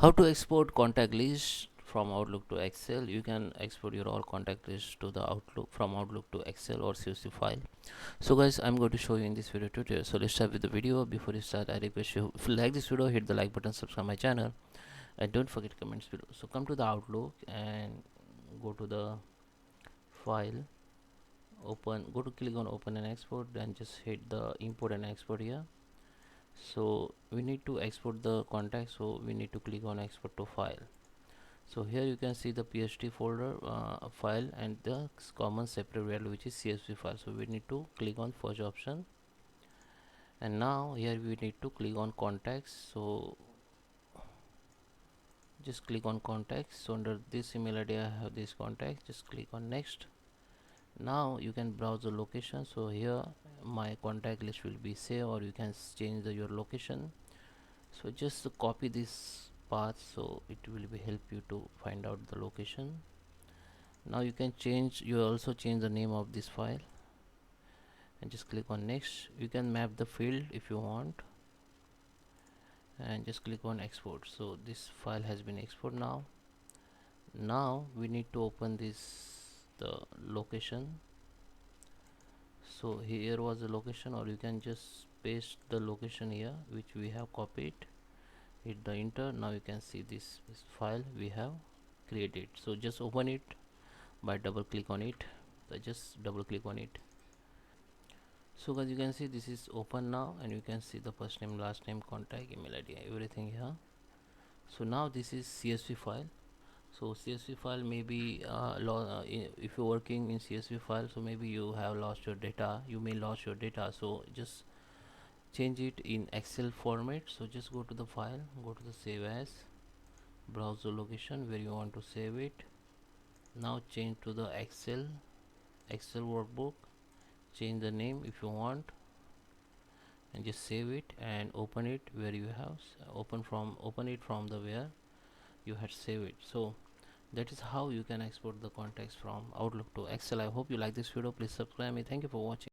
How to export contact list from Outlook to Excel? You can export your all contact list to the Outlook from Outlook to Excel or CSV file. So guys, I'm going to show you in this video tutorial. So let's start with the video. Before you start, I request you, if you like this video, hit the like button, subscribe my channel, and don't forget comments below. So come to the Outlook and go to the file, go to click on open and export, then just hit the import and export here. So we need to export the contact, so we need to click on export to file. So here you can see the PST folder file and the common separate value, which is CSV file. So we need to click on first option, and now here we need to click on contacts. So just click on contacts. So under this email ID I have this contact, just click on next. Now you can browse the location. So here my contact list will be saved, or you can change your location. So just copy this path, so it will be help you to find out the location. Now you can change, you also change the name of this file, and just click on next. You can map the field if you want, and just click on export. So this file has been exported. Now we need to open the location. So here was the location, or you can just paste the location here which we have copied, hit the enter. Now you can see this file we have created. So just open it by double click on it. So just double click on it. So guys, you can see this is open now, and you can see the first name, last name, contact, email ID, everything here. So now this is CSV file. So CSV file maybe if you're working in CSV file, so maybe you have lost your data, you may lost your data. So just change it in Excel format. So just go to the file, go to the save as, browse the location where you want to save it. Now change to the Excel workbook, change the name if you want, and just save it and open it where you have open it from the where you had saved it. So that is how you can export the contacts from Outlook to Excel. I hope you like this video. Please subscribe me. Thank you for watching.